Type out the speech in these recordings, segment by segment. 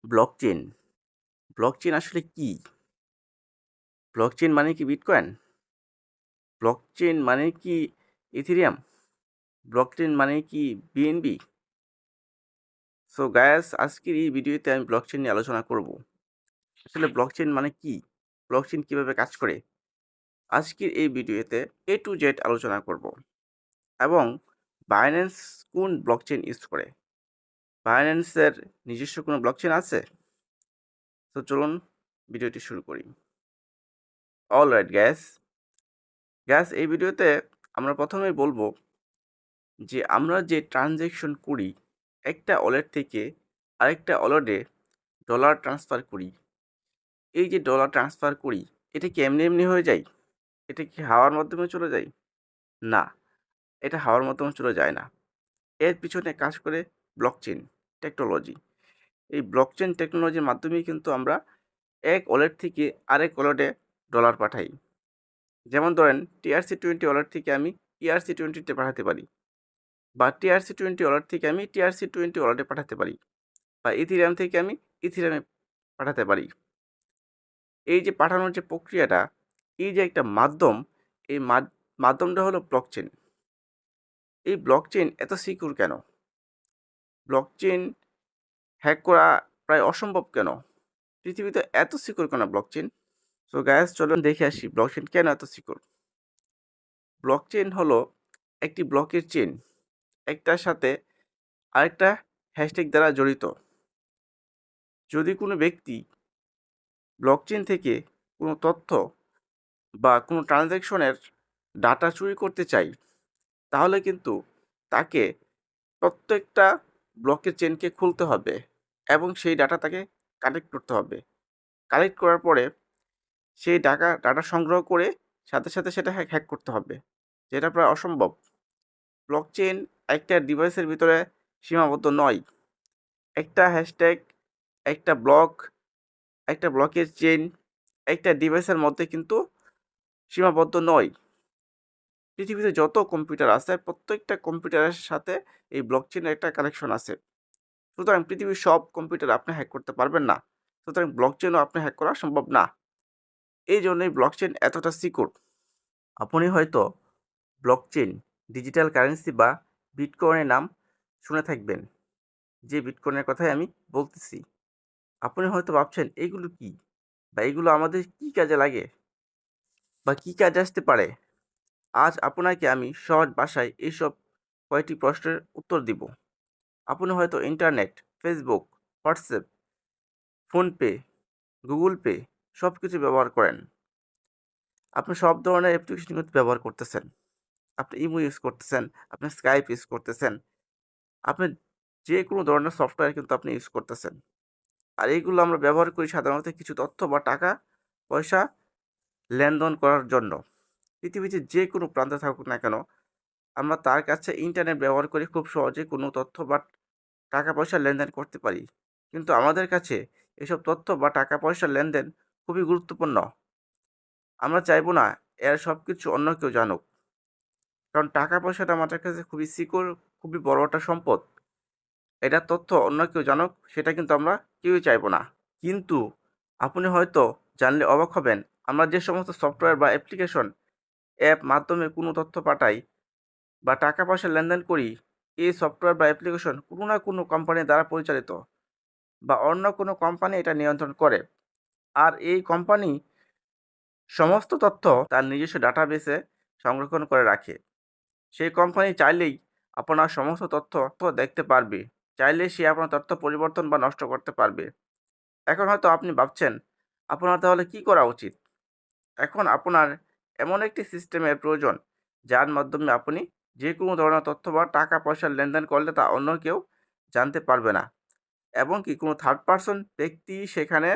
Blockchain. Blockchain আসলে কি? Blockchain মানে কি বিটকয়েন? ব্লকচেন মানে কি ইথেরিয়াম? ব্লকচেন মানে কি বিএনবি? সো গাইস, আজকের এই ভিডিওতে আমি ব্লকচেন নিয়ে আলোচনা করব। আসলে ব্লকচেন মানে কি? ব্লকচেন কিভাবে কাজ করে? আজকের এই ভিডিওতে A to Z আলোচনা করব। এবং Binance কোন ব্লকচেন ইউজ করে? Binance এর নিজস্ব কোনো ব্লকচেন আছে? তো চলুন ভিডিওটি শুরু করি। অলরাইট গ্যাস এই ভিডিওতে আমরা প্রথমেই বলবো যে আমরা যে ট্রানজ্যাকশন করি, একটা ওয়ালেট থেকে আরেকটা ওয়ালেটে ডলার ট্রান্সফার করি। এই যে ডলার ট্রান্সফার করি, এটা কি এমনি হয়ে যায়? এটা কি হাওয়ার মাধ্যমে চলে যায়? না, এটা হাওয়ার মাধ্যমে চলে যায় না। এর পিছনে কাজ করে ব্লকচেন টেকনোলজি। এই ব্লকচেন টেকনোলজির মাধ্যমেই কিন্তু আমরা এক ওয়ালেট থেকে আরেক ওয়ালেটে ডলার পাঠাই। যেমন ধরেন TRC20 ওয়ালেট থেকে আমি ERC20 পাঠাতে পারি, বা TRC20 ওয়ালেট থেকে আমি TRC20 ওয়ালেটে পাঠাতে পারি, বা ইথিরিয়াম থেকে আমি ইথিরিয়ামে পাঠাতে পারি। এই যে পাঠানোর যে প্রক্রিয়াটা, এই যে একটা মাধ্যম, এই মাধ্যমটা হলো ব্লকচেন। এই ব্লকচেন এত সিকিউর কেন? ব্লকচেন হ্যাক করা প্রায় অসম্ভব কেন? পৃথিবীতে এত সিকিউর কেন ব্লকচেন? সো গাইস, চলুন দেখে আসি ব্লকচেন কেন এত সিকিউর। ব্লকচেন হলো একটি ব্লকের চেন, একটার সাথে আরেকটা হ্যাশট্যাগ দ্বারা জড়িত। যদি কোনো ব্যক্তি ব্লকচেন থেকে কোনো তথ্য বা কোনো ট্রানজ্যাকশনের ডাটা চুরি করতে চায়, তাহলে কিন্তু তাকে প্রত্যেকটা ব্লকের চেনকে খুলতে হবে এবং সেই ডাটা তাকে কালেক্ট করতে হবে। কালেক্ট করার পরে সেই ডাটা সংগ্রহ করে সাথে সাথে সেটা হ্যাক করতে হবে, যেটা প্রায় অসম্ভব। ব্লকচেন একটা ডিভাইসের ভিতরে সীমাবদ্ধ নয়। একটা হ্যাশট্যাগ, একটা ব্লক, একটা ব্লকের চেন, একটা ডিভাইসের মধ্যে কিন্তু সীমাবদ্ধ নয়। পৃথিবীতে যত কম্পিউটার আছে, প্রত্যেকটা কম্পিউটারের সাথে এই ব্লকচেনের একটা কানেকশন আছে। সুতরাং পৃথিবীর সব কম্পিউটার আপনি হ্যাক করতে পারবেন না। সুতরাং ব্লকচেনও আপনি হ্যাক করা সম্ভব না। এই জন্যই ব্লকচেন এতটা সিকিউর। আপনি হয়তো ব্লকচেন, ডিজিটাল কারেন্সি বা বিটকয়েনের নাম শুনে থাকবেন। যে বিটকয়েনের কথাই আমি বলতেছি। আপনি হয়তো ভাবছেন এগুলো কি? বা এগুলো আমাদের কি কাজে লাগে? বা কি কাজে আসতে পারে? আজ আপনাকে আমি সহজ ভাষায় এইসব কয়েকটি প্রশ্নের উত্তর দিব। আপনি হয়তো internet, Facebook, WhatsApp, PhonePe, Google pay সব কিছু ব্যবহার করেন। আপনি সব ধরনের অ্যাপ্লিকেশন কিন্তু ব্যবহার করতেছেন। আপনি ইমো ইউজ করতেছেন, আপনি স্কাইপ ইউজ করতেছেন, আপনি যে কোনো ধরনের সফটওয়্যার কিন্তু আপনি ইউজ করতেছেন। আর এইগুলো আমরা ব্যবহার করি সাধারণত কিছু তথ্য বা টাকা পয়সা লেনদেন করার জন্য। পৃথিবীতে যে কোনো প্রান্তে থাকুক না কেন, আমরা তার কাছে ইন্টারনেট ব্যবহার করে খুব সহজে কোনো তথ্য বা টাকা পয়সা লেনদেন করতে পারি। কিন্তু আমাদের কাছে এসব তথ্য বা টাকা পয়সার লেনদেন খুবই গুরুত্বপূর্ণ। আমরা চাইবো না এর সব কিছু অন্য কেউ জানুক। কারণ টাকা পয়সাটা আমাদের কাছে খুবই সিকিউর, খুবই বড় একটা সম্পদ। এটার তথ্য অন্য কেউ জানুক, সেটা কিন্তু আমরা কেউই চাইবো না। কিন্তু আপনি হয়তো জানলে অবাক হবেন, আমরা যে সমস্ত সফটওয়্যার বা অ্যাপ্লিকেশন অ্যাপ মাধ্যমে কোনো তথ্য পাঠাই বা টাকা পয়সা লেনদেন করি, এই সফটওয়্যার বা অ্যাপ্লিকেশন কোনো না কোনো কোম্পানি দ্বারা পরিচালিত, বা অন্য কোনো কোম্পানি এটা নিয়ন্ত্রণ করে। আর এই কোম্পানি সমস্ত তথ্য তার নিজস্ব ডাটাবেসে সংরক্ষণ করে রাখে। সেই কোম্পানি চাইলেই আপনার সমস্ত তথ্য দেখতে পারবে। চাইলে সে আপনার তথ্য পরিবর্তন বা নষ্ট করতে পারবে। এখন হয়তো আপনি ভাবছেন, আপনার তাহলে কি করা উচিত? এখন আপনার এমন একটি সিস্টেমের প্রয়োজন, যার মাধ্যমে আপনি যে কোনো ধরনের তথ্য বা টাকা পয়সার লেনদেন করলে তা অন্য কেউ জানতে পারবে না। এবং কি কোনো থার্ড পারসন ব্যক্তি সেখানে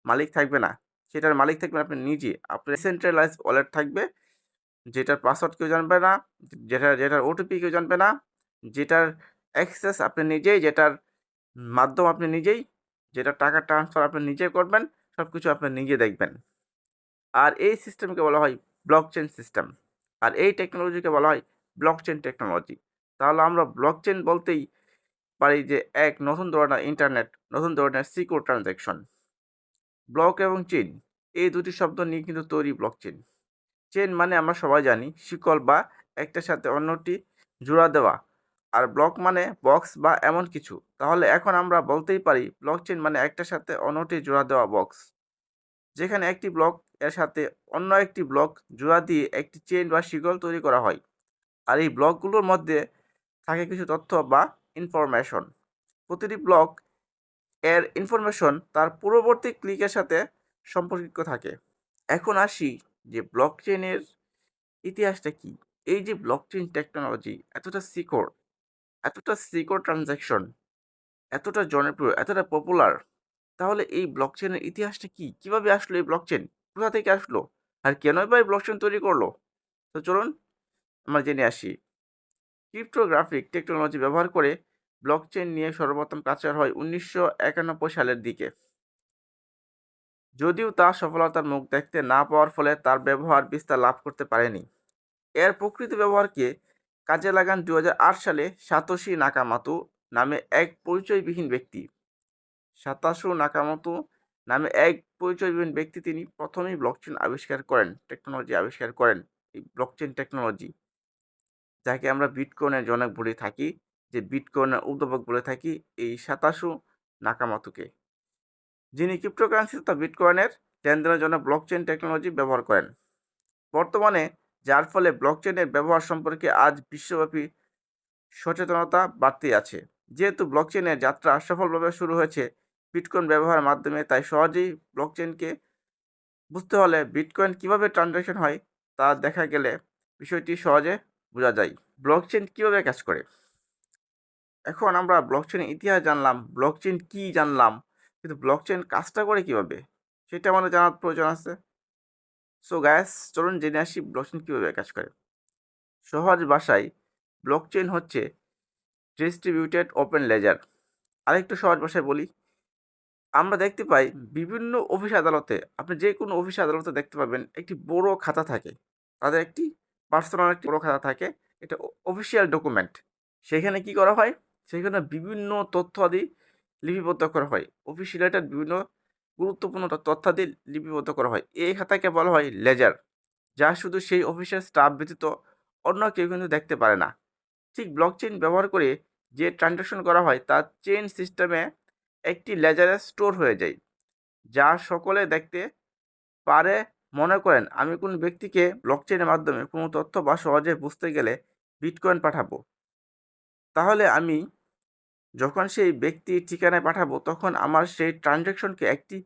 মালিক থাকবে না। সেটার মালিক থাকবেন আপনি নিজে। আপনার সেন্ট্রালাইজড ওয়ালেট থাকবে, যেটার পাসওয়ার্ড কেউ জানবে না, যেটার ওটিপি কেউ জানবে না, যেটার অ্যাক্সেস আপনি নিজেই, যেটার মাধ্যম আপনি নিজেই, যেটার টাকা ট্রান্সফার আপনি নিজে করবেন, সব কিছু আপনি নিজে দেখবেন। আর এই সিস্টেমকে বলা হয় ব্লকচেন সিস্টেম। আর এই টেকনোলজিকে বলা হয় ব্লকচেন টেকনোলজি। তাহলে আমরা ব্লকচেন বলতেই পারি যে এক নতুন ধরনের ইন্টারনেট, নতুন ধরনের সিকিউর ট্রানজ্যাকশন। ব্লক এবং চেইন এই দুটি শব্দ নিয়ে কিন্তু তৈরি ব্লকচেন। চেইন মানে আমরা সবাই জানি শিকল বা একটার সাথে অন্যটি জোড়া দেওয়া, আর ব্লক মানে বক্স বা এমন কিছু। তাহলে এখন আমরা বলতেই পারি ব্লকচেন মানে একটার সাথে অন্যটি জোড়া দেওয়া বক্স, যেখানে একটি ব্লক এর সাথে অন্য একটি ব্লক জোড়া দিয়ে একটি চেইন বা শিকল তৈরি করা হয়। আর এই ব্লকগুলোর মধ্যে থাকে কিছু তথ্য বা ইনফরমেশন। প্রতিটি ব্লক এর ইনফরমেশন তার পূর্ববর্তী ক্লিকের সাথে সম্পর্কিত থাকে। এখন আসি যে ব্লকচেনের ইতিহাসটা কি। এই যে ব্লকচেন টেকনোলজি এতটা সিকিউর ট্রানজ্যাকশন, এতটা জনপ্রিয়, এতটা পপুলার, তাহলে এই ব্লকচেনের ইতিহাসটা কি? কিভাবে আসলো এই ব্লকচেন? কোথা থেকে আসলো? আর কেনই বা এই ব্লকচেন তৈরি করলো? তো চলুন আমরা জেনে আসি। ক্রিপ্টোগ্রাফিক টেকনোলজি ব্যবহার করে ব্লকচেন নিয়ে সর্বপ্রথম কাজ করা হয় 1991 সালের দিকে। যদিও তা সফলতার মুখ দেখতে না পাওয়ার ফলে তার ব্যবহার বিস্তার লাভ করতে পারেনি। এর প্রকৃত ব্যবহারকে কাজে লাগান 2008 সালে সাতোশি নাকামোতো নামে এক পরিচয়বিহীন ব্যক্তি। সাতাশো নাকামোতো নামে এক পরিচয়বিহীন ব্যক্তি তিনি প্রথমেই ব্লকচেন আবিষ্কার করেন। এই ব্লকচেন টেকনোলজি, যাকে আমরা বিটকয়েনের জনক বলে থাকি, যে বিটকয়েনের উদ্ভাবক বলে থাকি এই সাতাশো নাকামোতোকে, যিনি ক্রিপ্টোকারেন্সি তথা বিটকয়েনের লেনদেনের জন্য ব্লকচেন টেকনোলজি ব্যবহার করেন। বর্তমানে যার ফলে ব্লকচেনের ব্যবহার সম্পর্কে আজ বিশ্বব্যাপী সচেতনতা বাড়তে আছে। যেহেতু ব্লকচেনের যাত্রা সফলভাবে শুরু হয়েছে বিটকয়েন ব্যবহারের মাধ্যমে, তাই সহজেই ব্লকচেনকে বুঝতে হলে বিটকয়েন কিভাবে ট্রানজাকশন হয় তা দেখা গেলে বিষয়টি সহজে বোঝা যায়। ব্লকচেন কিভাবে কাজ করে? এখন আমরা ব্লকচেনের ইতিহাস জানলাম, ব্লকচেন কি জানলাম, কিন্তু ব্লকচেন কাজটা করে কিভাবে সেটা আমাদের জানার প্রয়োজন আছে। সো গ্যাস, চলুন জেনে আসি ব্লকচেন কিভাবে কাজ করে। সহজ ভাষায় ব্লকচেন হচ্ছে ডিস্ট্রিবিউটেড ওপেন লেজার। আরেকটু সহজ ভাষায় বলি, আমরা দেখতে পাই বিভিন্ন অফিস আদালতে, আপনি যে কোনো অফিস আদালতে দেখতে পাবেন একটি বড় খাতা থাকে। তাদের একটি পার্সোনাল একটি বড় খাতা থাকে। এটা অফিসিয়াল ডকুমেন্ট। সেখানে কি করা হয়? সেখানে বিভিন্ন তথ্যাদি লিপিবদ্ধ করা হয়। অফিস রিলেটেড বিভিন্ন গুরুত্বপূর্ণ তথ্যাদি লিপিবদ্ধ করা হয়। এই খাতাকে বলা হয় লেজার, যা শুধু সেই অফিসের স্টাফ ব্যতীত অন্য কেউ কিন্তু দেখতে পারে না। ঠিক ব্লকচেন ব্যবহার করে যে ট্রানজাকশন করা হয় তা চেইন সিস্টেমে একটি লেজারে স্টোর হয়ে যায়, যা সকলে দেখতে পারে। মনে করেন আমি কোনো ব্যক্তিকে ব্লকচেনের মাধ্যমে কোনো তথ্য বা সহজে বুঝতে গেলে বিটকয়েন পাঠাবো, তাহলে আমি যখন সেই ব্যক্তির ঠিকানায় পাঠাবো তখন আমার সেই ট্রানজাকশনকে একটি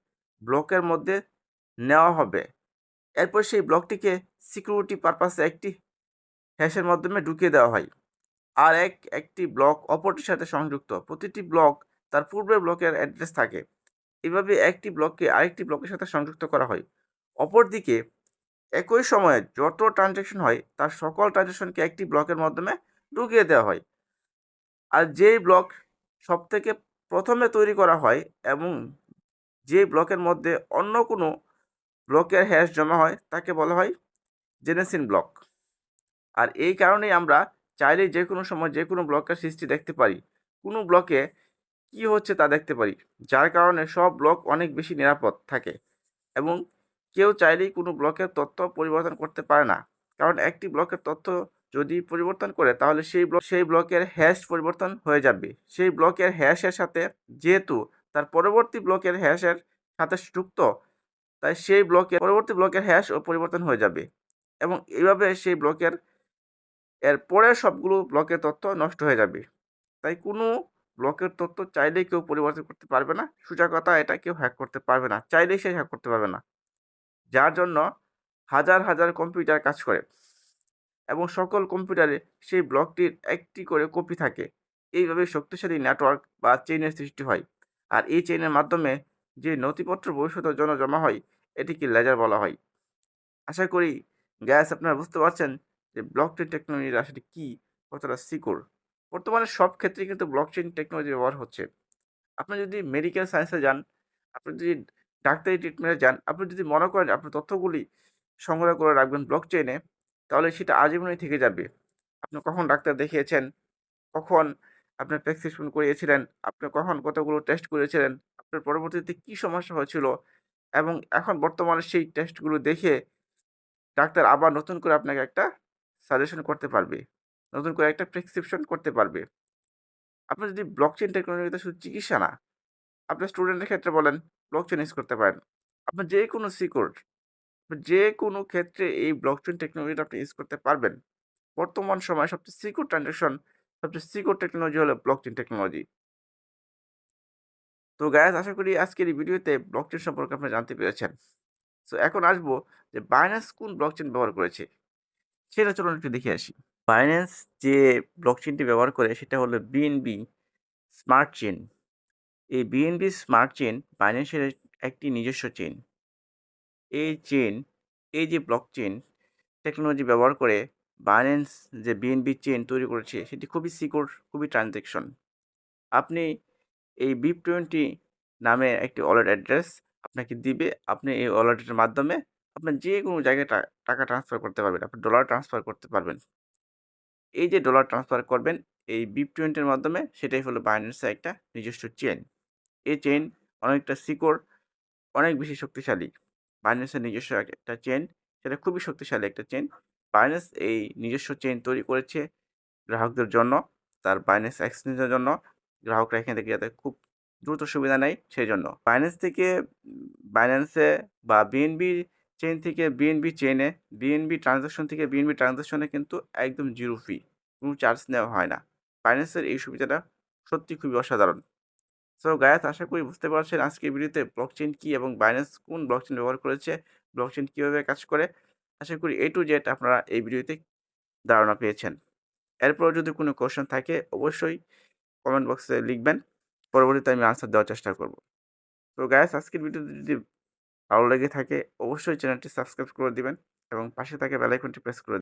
ব্লকের মধ্যে নেওয়া হবে। এরপর সেই ব্লকটিকে সিকিউরিটি পারপাসে একটি হ্যাশের মাধ্যমে ঢুকিয়ে দেওয়া হয়। আর একটি ব্লক অপরটির সাথে সংযুক্ত। প্রতিটি ব্লক তার পূর্বের ব্লকের অ্যাড্রেস থাকে। এভাবে একটি ব্লককে আরেকটি ব্লকের সাথে সংযুক্ত করা হয়। অপরদিকে একই সময়ে যত ট্রানজাকশন হয় তার সকল ট্রানজাকশনকে একটি ব্লকের মাধ্যমে ঢুকিয়ে দেওয়া হয়। আর যেই ব্লক সবথেকে প্রথমে তৈরি করা হয় এবং যে ব্লকের মধ্যে অন্য কোনো ব্লকের হ্যাশ জমা হয় তাকে বলা হয় জেনেসিস ব্লক। আর এই কারণেই আমরা চাইলেই যে কোনো সময় যে কোনো ব্লকের সৃষ্টি দেখতে পারি। কোনো ব্লকে কী হচ্ছে তা দেখতে পারি, যার কারণে সব ব্লক অনেক বেশি নিরাপদ থাকে এবং কেউ চাইলেই কোনো ব্লকের তথ্য পরিবর্তন করতে পারে না। কারণ একটি ব্লকের তথ্য যদি পরিবর্তন করে তাহলে সেই ব্লকের হ্যাশ পরিবর্তন হয়ে যাবে। সেই ব্লকের হ্যাশের সাথে যেহেতু তার পরবর্তী ব্লকের হ্যাশের সাথে যুক্ত, তাই সেই ব্লকের পরবর্তী ব্লকের হ্যাশও পরিবর্তন হয়ে যাবে এবং এইভাবে সেই ব্লকের এর পরের সবগুলো ব্লকের তথ্য নষ্ট হয়ে যাবে। তাই কোনো ব্লকের তথ্য চাইলেই কেউ পরিবর্তন করতে পারবে না। সোজা কথা, এটা কেউ হ্যাক করতে পারবে না। চাইলেই সে হ্যাক করতে পারবে না। যার জন্য হাজার হাজার কম্পিউটার কাজ করে এবং সকল কম্পিউটারে সেই ব্লকটির একটি করে কপি থাকে। এইভাবে শক্তিশালী নেটওয়ার্ক বা চেইনের সৃষ্টি হয়। আর এই চেইনের মাধ্যমে যে নথিপত্র ভবিষ্যতের জন্য জমা হয় এটিকে লেজার বলা হয়। আশা করি গ্যাস আপনারা বুঝতে পারছেন যে ব্লকচেন টেকনোলজি আসলে কী, কতটা সিকিউর। বর্তমানে সব ক্ষেত্রেই কিন্তু ব্লকচেন টেকনোলজি ব্যবহার হচ্ছে। আপনি যদি মেডিকেল সায়েন্সে যান, আপনি যদি ডাক্তারি ট্রিটমেন্টে যান, আপনি যদি মনে করেন আপনার তথ্যগুলি সংগ্রহ করে রাখবেন ব্লকচেনে, তাহলে সেটা আজীবনই থেকে যাবে। আপনি কখন ডাক্তার দেখিয়েছেন, কখন আপনার প্রেসক্রিপশন করিয়েছিলেন, আপনি কখন কতগুলো টেস্ট করিয়েছিলেন, আপনার পরবর্তীতে কী সমস্যা হয়েছিল এবং এখন বর্তমানে সেই টেস্টগুলো দেখে ডাক্তার আবার নতুন করে আপনাকে একটা সাজেশন করতে পারবে। নতুন করে একটা প্রেসক্রিপশন করতে পারবে। আপনি যদি ব্লকচেইন টেকনোলজিতে শুধু চিকিৎসা না, আপনার স্টুডেন্টের ক্ষেত্রে বলেন, ব্লকচেইন ইউজ করতে পারেন। আপনার যেকোনো সিকিউর, যেকোনো ক্ষেত্রে এই ব্লকচেইন টেকনোলজিটা আপনি ইউজ করতে পারবেন। বর্তমান সময়ে সবচেয়ে সিকিউর ট্রান্সেকশন, সবচেয়ে সিকিউর টেকনোলজি হলো ব্লকচেইন টেকনোলজি। তো গাইস, আশা করি আজকের এই ভিডিওতে ব্লকচেইন সম্পর্কে আপনি জানতে পেরেছেন। সো এখন আসবো যে বাইন্যান্স কোন ব্লকচেইন ব্যবহার করেছে, সেটা চলুন একটু দেখে আসি। বাইন্যান্স যে ব্লকচেইনটি ব্যবহার করে সেটা হলো বিএনবি স্মার্ট চেইন। এই বিএনবি স্মার্ট চেইন বাইন্যান্সের একটি নিজস্ব চেইন। এই চেইন, এই যে ব্লকচেইন টেকনোলজি ব্যবহার করে বাইন্যান্স যে বিএনবি চেইন তৈরি করেছে সেটি খুবই সিকিউর, খুবই ট্রানজ্যাকশন। আপনি এই BIP20 নামে একটি ওয়ালেট অ্যাড্রেস আপনাকে দিবে। আপনি এই ওয়ালেটের মাধ্যমে আপনার যেকোনো জায়গায় টাকা ট্রান্সফার করতে পারবেন। আপনি ডলার ট্রান্সফার করতে পারবেন। এই যে ডলার ট্রান্সফার করবেন এই BIP20 এর মাধ্যমে, সেটাই হলো বাইন্যান্সের একটা নিজস্ব চেইন। এই চেইন অনেকটা সিকিউর, অনেক বেশি শক্তিশালী। বাইন্যান্সের নিজস্ব একটা চেইন, সেটা খুবই শক্তিশালী একটা চেইন। বাইন্যান্স এই নিজস্ব চেইন তৈরি করেছে গ্রাহকদের জন্য, তার বাইন্যান্স এক্সচেঞ্জের জন্য। গ্রাহকরা এখান থেকে যাতে খুব দ্রুত সুবিধা নেয় সেজন্য। বাইন্যান্স থেকে বাইন্যান্সে বা বিএনবি চেইন থেকে বিএনবি চেইনে, বিএনবি ট্রান্সেকশন থেকে বিএনবি ট্রান্সেকশনে কিন্তু একদম জিরো ফি, কোনো চার্জ নেওয়া হয় না। বাইন্যান্সের এই সুবিধাটা সত্যি খুবই অসাধারণ। সো গাইস, আশা করি বুঝতে পারছেন আজকের ভিডিওতে ব্লকচেইন কী এবং বাইন্যান্স কোন ব্লকচেইন ব্যবহার করেছে, ব্লকচেইন কীভাবে কাজ করে। আশা করি A to Z আপনারা এই ভিডিওতে ধারণা পেয়েছেন। এরপর যদি কোনো কোয়েশ্চেন থাকে অবশ্যই কমেন্ট বক্সে লিখবেন। পরবর্তীতে আমি আনসার দেওয়ার চেষ্টা করব। তো গাইস, আজকের ভিডিওটি যদি ভালো লেগে থাকে অবশ্যই চ্যানেলটি সাবস্ক্রাইব করে দিবেন এবং পাশে থাকা বেল আইকনটি প্রেস করে